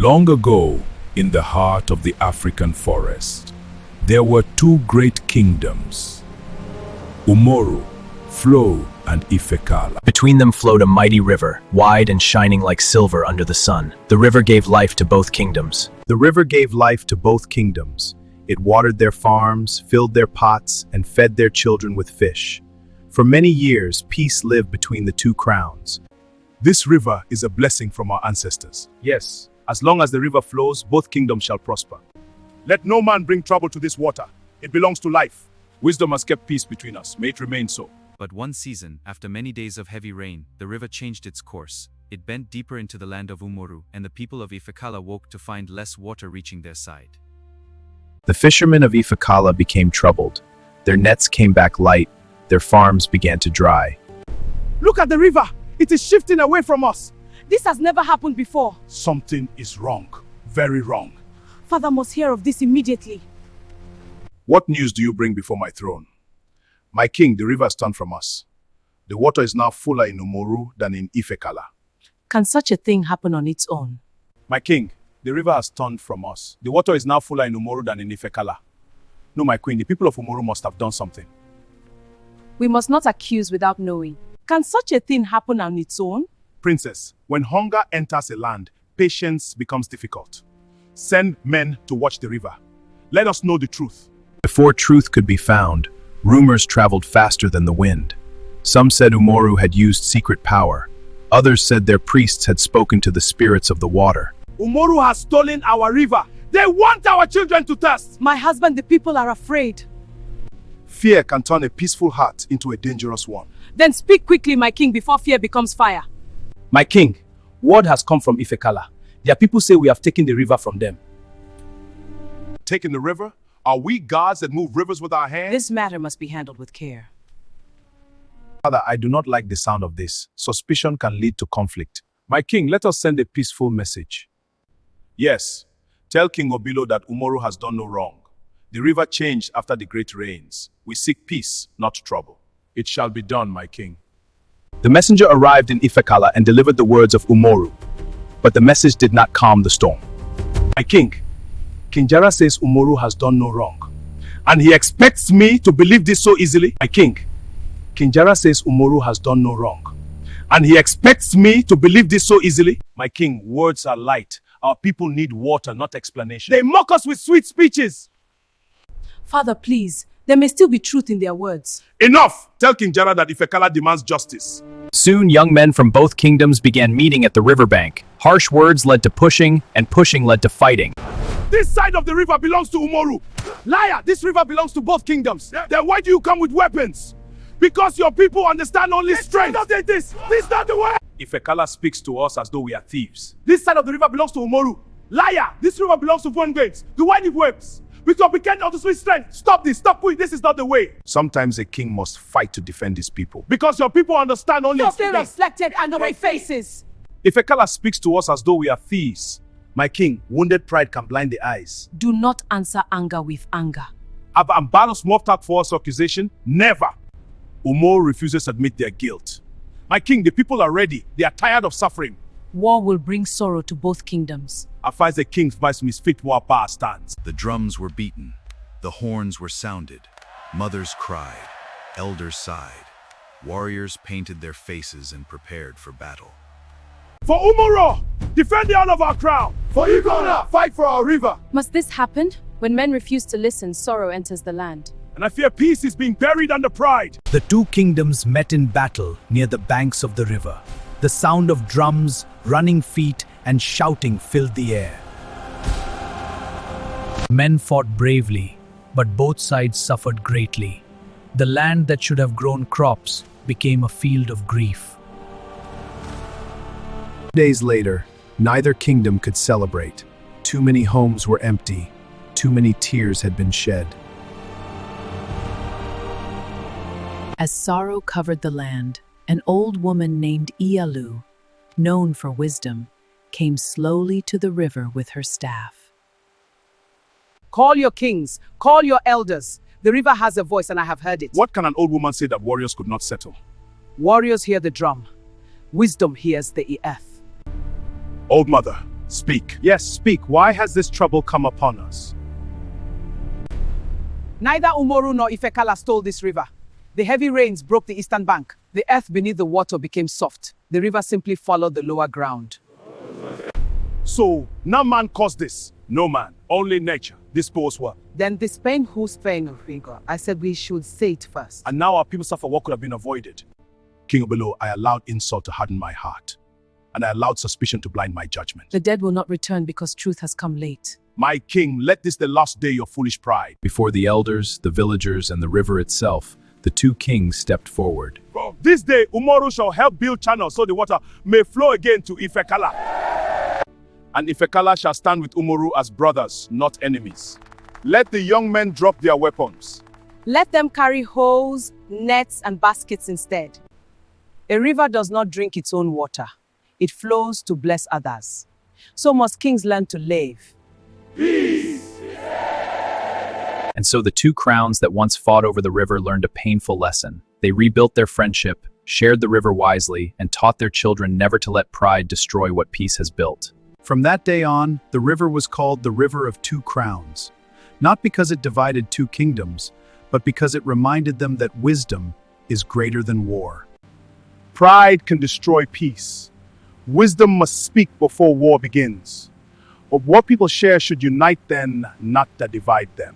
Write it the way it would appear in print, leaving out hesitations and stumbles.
Long ago, in the heart of the African forest, there were two great kingdoms, Umoru, Flow, and Ifekala. Between them flowed a mighty river, wide and shining like silver under the sun. The river gave life to both kingdoms. The river gave life to both kingdoms. It watered their farms, filled their pots, and fed their children with fish. For many years, peace lived between the two crowns. This river is a blessing from our ancestors. Yes, as long as the river flows, both kingdoms shall prosper. Let no man bring trouble to this water. It belongs to life. Wisdom has kept peace between us. May it remain so. But one season, after many days of heavy rain, the river changed its course. It bent deeper into the land of Umoru, and the people of Ifekala woke to find less water reaching their side. The fishermen of Ifekala became troubled. Their nets came back light. Their farms began to dry. Look at the river. It is shifting away from us. This has never happened before. Something is wrong. Very wrong. Father must hear of this immediately. What news do you bring before my throne? My king, the river has turned from us. The water is now fuller in Umoru than in Ifekala. Can such a thing happen on its own? My king, the river has turned from us. The water is now fuller in Umoru than in Ifekala. No, my queen, the people of Umoru must have done something. We must not accuse without knowing. Can such a thing happen on its own? Princess, when hunger enters a land, patience becomes difficult. Send men to watch the river. Let us know the truth. Before truth could be found, rumors traveled faster than the wind. Some said Umoru had used secret power. Others said their priests had spoken to the spirits of the water. Umoru has stolen our river. They want our children to thirst. My husband, the people are afraid. Fear can turn a peaceful heart into a dangerous one. Then speak quickly, my king, before fear becomes fire. My king, word has come from Ifekala. Their people say we have taken the river from them. Taking the river? Are we gods that move rivers with our hands? This matter must be handled with care. Father, I do not like the sound of this. Suspicion can lead to conflict. My king, let us send a peaceful message. Yes, tell King Obilo that Umoru has done no wrong. The river changed after the great rains. We seek peace, not trouble. It shall be done, my king. The messenger arrived in Ifekala and delivered the words of Umoru. But the message did not calm the storm. My king, King Jara says Umoru has done no wrong. And he expects me to believe this so easily? My king, King Jara says Umoru has done no wrong. And he expects me to believe this so easily? My king, words are light. Our people need water, not explanation. They mock us with sweet speeches. Father, please, there may still be truth in their words. Enough! Tell King Jara that Ifekala demands justice. Soon, young men from both kingdoms began meeting at the riverbank. Harsh words led to pushing, and pushing led to fighting. This side of the river belongs to Umoru. Liar! This river belongs to both kingdoms. Then why do you come with weapons? Because your people understand only strength. This is not the way. Ifekala speaks to us as though we are thieves. This side of the river belongs to Umoru. Liar! This river belongs to Von Gates. The wine of waves. Because we can't with strength. Stop this. Stop it. This is not the way. Sometimes a king must fight to defend his people. Because your people understand only strength. Reflected under my faces. Ifekala speaks to us as though we are thieves. My king, wounded pride can blind the eyes. Do not answer anger with anger. Have Ambalos mocked out false accusation? Never. Umoru refuses to admit their guilt. My king, the people are ready. They are tired of suffering. War will bring sorrow to both kingdoms. After the king's vice misfit war power stands. The drums were beaten, the horns were sounded, mothers cried, elders sighed, warriors painted their faces and prepared for battle. For Umoru, defend the honor of our crown. For Igona, fight for our river. Must this happen? When men refuse to listen, sorrow enters the land. And I fear peace is being buried under pride. The two kingdoms met in battle near the banks of the river. The sound of drums, running feet, and shouting filled the air. Men fought bravely, but both sides suffered greatly. The land that should have grown crops became a field of grief. Days later, neither kingdom could celebrate. Too many homes were empty. Too many tears had been shed. As sorrow covered the land, an old woman named Ialu, known for wisdom, came slowly to the river with her staff. Call your kings, call your elders. The river has a voice and I have heard it. What can an old woman say that warriors could not settle? Warriors hear the drum. Wisdom hears the earth. Old mother, Speak. Yes, speak. Why has this trouble come upon us? Neither Umoru nor Ifekala stole this river. The heavy rains broke the eastern bank. The earth beneath the water became soft. The river simply followed the lower ground. So, no man caused this. No man. Only nature. Dispose what? Then the Spain whose Spain finger. I said we should say it first. And now our people suffer what could have been avoided. King Obelo, I allowed insult to harden my heart. And I allowed suspicion to blind my judgment. The dead will not return because truth has come late. My king, let this the last day your foolish pride. Before the elders, the villagers, and the river itself, the two kings stepped forward. This day, Umoru shall help build channels so the water may flow again to Ifekala. And Ifekala shall stand with Umoru as brothers, not enemies. Let the young men drop their weapons. Let them carry hoes, nets, and baskets instead. A river does not drink its own water. It flows to bless others. So must kings learn to live. And so the two crowns that once fought over the river learned a painful lesson. They rebuilt their friendship, shared the river wisely, and taught their children never to let pride destroy what peace has built. From that day on, the river was called the River of Two Crowns, not because it divided two kingdoms, but because it reminded them that wisdom is greater than war. Pride can destroy peace. Wisdom must speak before war begins. But what people share should unite them, not divide them.